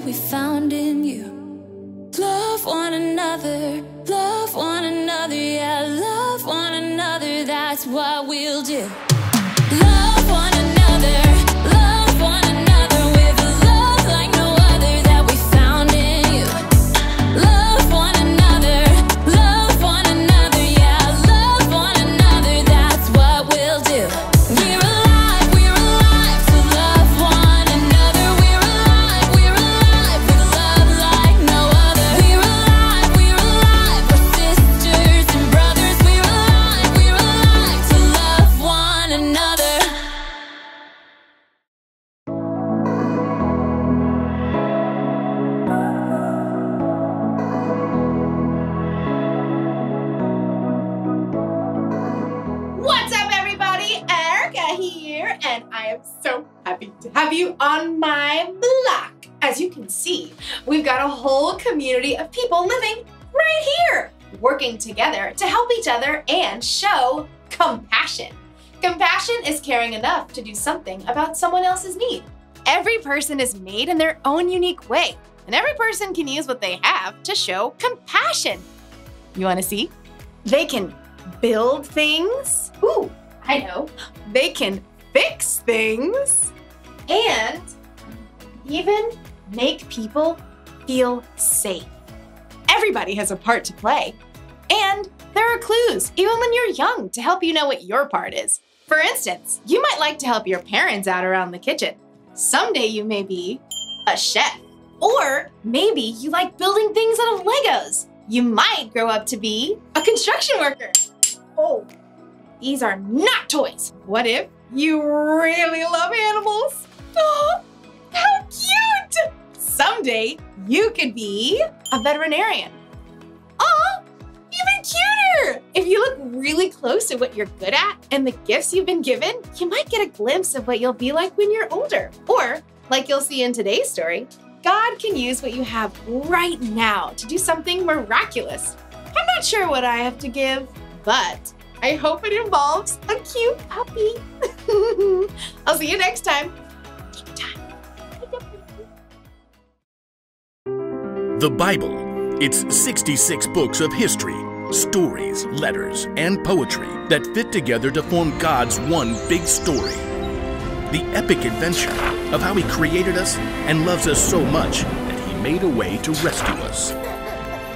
we found in you. Love one another, yeah, love one another, that's what we'll do. Love one another with a love like no other that we found in you. Love one another, yeah, love one another, that's what we'll do. We're alive to love one another. We're alive with love like no other. We're alive, we're sisters and brothers. We're alive to love one another. What's up, everybody? Erica here, and I am so happy to have you on my block. As you can see, we've got a whole community of people living right here, working together to help each other and show compassion. Compassion is caring enough to do something about someone else's need. Every person is made in their own unique way, and every person can use what they have to show compassion. You want to see? They can build things. Ooh, I know. They can fix things. And even make people feel safe. Everybody has a part to play. And there are clues, even when you're young, to help you know what your part is. For instance, you might like to help your parents out around the kitchen. Someday you may be a chef. Or maybe you like building things out of Legos. You might grow up to be a construction worker. Oh, these are not toys. What if you really love animals? Oh, how cute! Someday you could be a veterinarian. Oh, even cuter! If you look really close at what you're good at and the gifts you've been given, you might get a glimpse of what you'll be like when you're older. Or, like you'll see in today's story, God can use what you have right now to do something miraculous. I'm not sure what I have to give, but I hope it involves a cute puppy. I'll see you next time. The Bible. It's 66 books of history, stories, letters, and poetry that fit together to form God's one big story. The epic adventure of how He created us and loves us so much that He made a way to rescue us.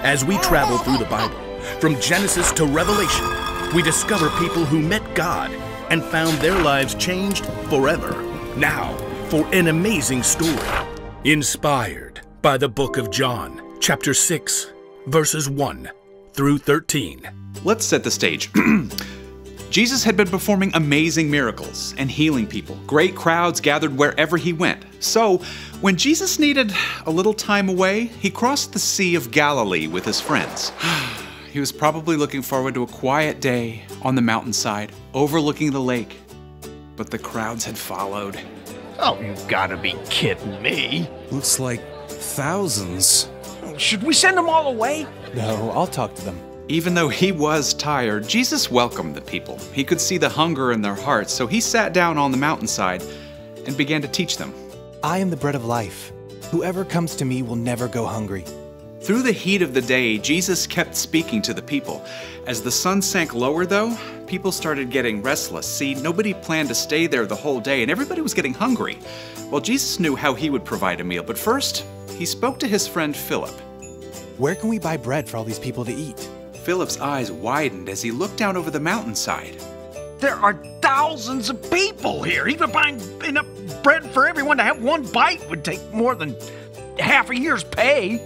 As we travel through the Bible, from Genesis to Revelation, we discover people who met God and found their lives changed forever. Now, for an amazing story, inspired by the book of John, chapter 6, verses 1 through 13. Let's set the stage. Jesus had been performing amazing miracles and healing people. Great crowds gathered wherever He went. So, when Jesus needed a little time away, He crossed the Sea of Galilee with His friends. He was probably looking forward to a quiet day on the mountainside, overlooking the lake. But the crowds had followed. Oh, you've gotta be kidding me. Looks like thousands. Should we send them all away? No, I'll talk to them. Even though He was tired, Jesus welcomed the people. He could see the hunger in their hearts, so He sat down on the mountainside and began to teach them. I am the bread of life. Whoever comes to me will never go hungry. Through the heat of the day, Jesus kept speaking to the people. As the sun sank lower, though, people started getting restless. See, nobody planned to stay there the whole day, and everybody was getting hungry. Well, Jesus knew how He would provide a meal, but first, He spoke to His friend Philip. Where can we buy bread for all these people to eat? Philip's eyes widened as he looked down over the mountainside. There are thousands of people here. Even buying enough bread for everyone to have one bite would take more than half a year's pay.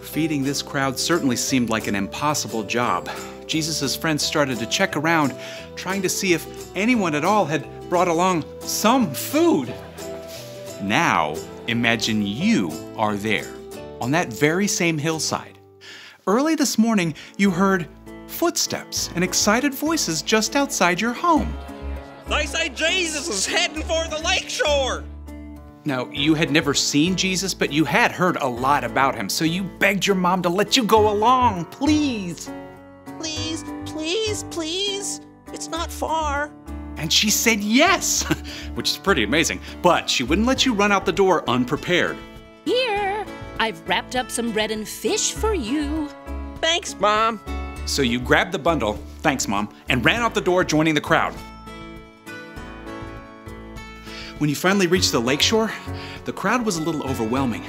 Feeding this crowd certainly seemed like an impossible job. Jesus' friends started to check around, trying to see if anyone at all had brought along some food. Now, imagine you are there, on that very same hillside. Early this morning, you heard footsteps and excited voices just outside your home. They say Jesus is heading for the lakeshore. Now, you had never seen Jesus, but you had heard a lot about Him, so you begged your mom to let you go along, please. Please, please, please. It's not far. And she said yes, which is pretty amazing, but she wouldn't let you run out the door unprepared. Here I've wrapped up some bread and fish for you. Thanks, Mom. So you grabbed the bundle, thanks Mom, and ran out the door, joining the crowd. When you finally reached the lakeshore, the crowd was a little overwhelming,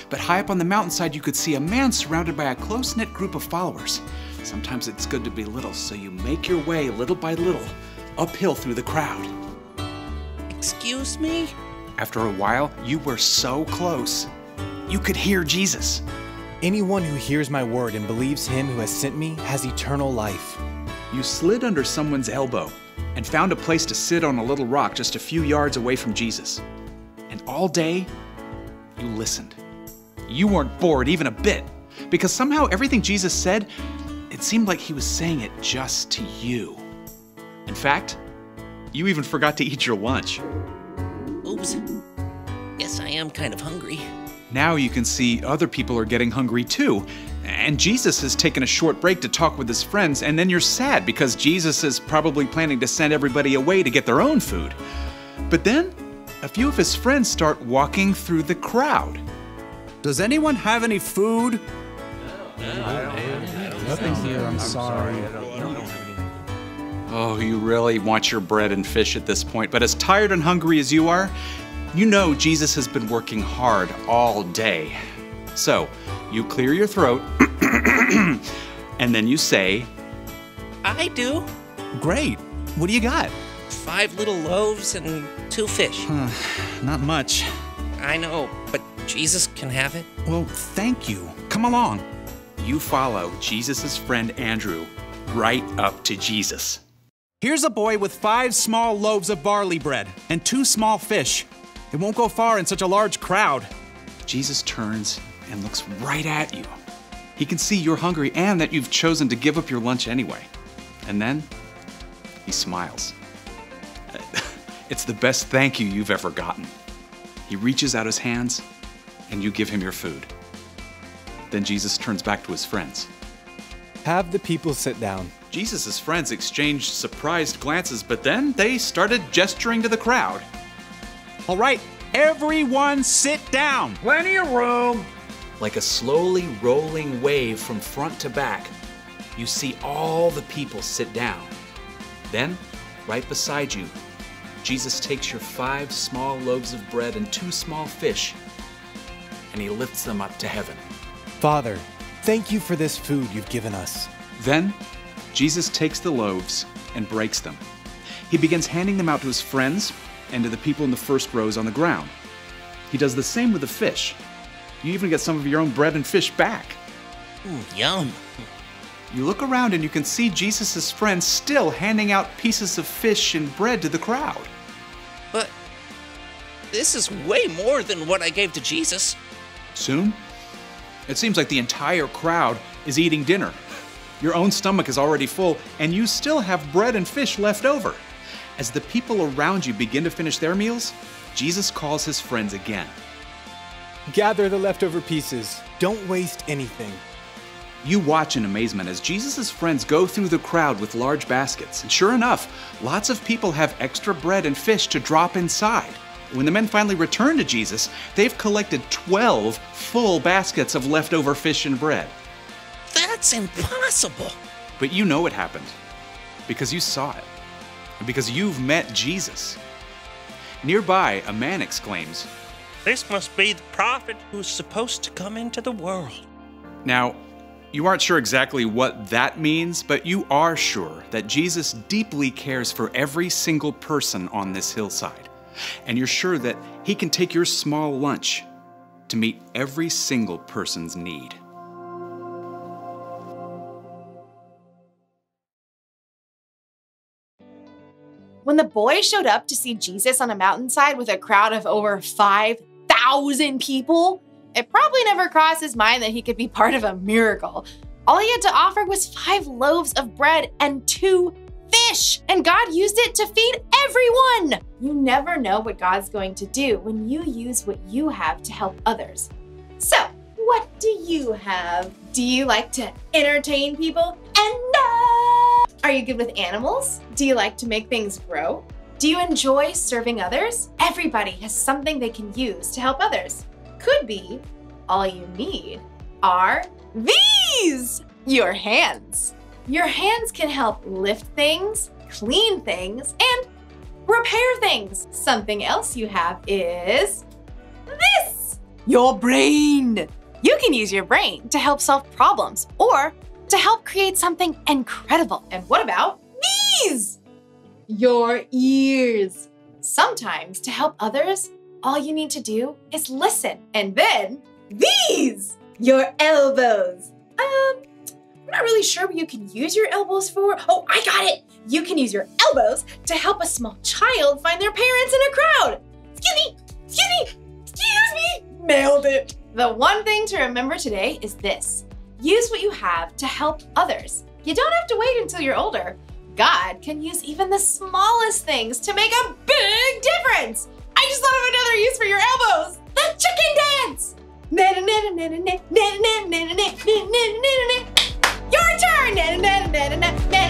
but high up on the mountainside you could see a man surrounded by a close-knit group of followers. Sometimes it's good to be little, so you make your way little by little uphill through the crowd. Excuse me? After a while, you were so close, you could hear Jesus. Anyone who hears my word and believes him who has sent me has eternal life. You slid under someone's elbow and found a place to sit on a little rock just a few yards away from Jesus. And all day, you listened. You weren't bored even a bit, because somehow everything Jesus said, it seemed like he was saying it just to you. In fact, you even forgot to eat your lunch. Oops. Guess I am kind of hungry. Now you can see other people are getting hungry too. And Jesus has taken a short break to talk with his friends, and then you're sad because Jesus is probably planning to send everybody away to get their own food. But then, a few of his friends start walking through the crowd. Does anyone have any food? Nothing here, I'm sorry. Oh, you really want your bread and fish at this point, but as tired and hungry as you are, you know Jesus has been working hard all day. So, you clear your throat, and then you say, I do. Great. What do you got? 5 little loaves and 2 fish. Not much. I know, but Jesus can have it. Well, thank you. Come along. You follow Jesus' friend Andrew right up to Jesus. Here's a boy with 5 small loaves of barley bread and 2 small fish. It won't go far in such a large crowd. Jesus turns and looks right at you. He can see you're hungry and that you've chosen to give up your lunch anyway. And then he smiles. It's the best thank you you've ever gotten. He reaches out his hands and you give him your food. Then Jesus turns back to his friends. Have the people sit down. Jesus' friends exchanged surprised glances, but then they started gesturing to the crowd. All right, everyone sit down. Plenty of room. Like a slowly rolling wave from front to back, you see all the people sit down. Then, right beside you, Jesus takes your 5 small loaves of bread and 2 small fish, and he lifts them up to heaven. Father, thank you for this food you've given us. Then, Jesus takes the loaves and breaks them. He begins handing them out to his friends and to the people in the first rows on the ground. He does the same with the fish. You even get some of your own bread and fish back. Ooh, yum. You look around and you can see Jesus' friends still handing out pieces of fish and bread to the crowd. But this is way more than what I gave to Jesus. Soon, it seems like the entire crowd is eating dinner. Your own stomach is already full, and you still have bread and fish left over. As the people around you begin to finish their meals, Jesus calls his friends again. Gather the leftover pieces. Don't waste anything. You watch in amazement as Jesus' friends go through the crowd with large baskets. And sure enough, lots of people have extra bread and fish to drop inside. When the men finally return to Jesus, they've collected 12 full baskets of leftover fish and bread. That's impossible. But you know it happened, because you saw it, and because you've met Jesus. Nearby, a man exclaims, This must be the prophet who's supposed to come into the world. Now, you aren't sure exactly what that means, but you are sure that Jesus deeply cares for every single person on this hillside. And you're sure that he can take your small lunch to meet every single person's need. When the boy showed up to see Jesus on a mountainside with a crowd of over 5,000 people, it probably never crossed his mind that he could be part of a miracle. All he had to offer was 5 loaves of bread and 2 fish, and God used it to feed everyone. You never know what God's going to do when you use what you have to help others. So, what do you have? Do you like to entertain people? And are you good with animals? Do you like to make things grow? Do you enjoy serving others? Everybody has something they can use to help others. Could be all you need are these, your hands. Your hands can help lift things, clean things, and repair things. Something else you have is this, your brain. You can use your brain to help solve problems or to help create something incredible. And what about these? Your ears. Sometimes to help others, all you need to do is listen. And then these, your elbows. I'm not really sure what you can use your elbows for. Oh, I got it. You can use your elbows to help a small child find their parents in a crowd. Excuse me. Nailed it. The one thing to remember today is this. Use what you have to help others. You don't have to wait until you're older. God can use even the smallest things to make a big difference. I just thought of another use for your elbows. The chicken dance. Your turn.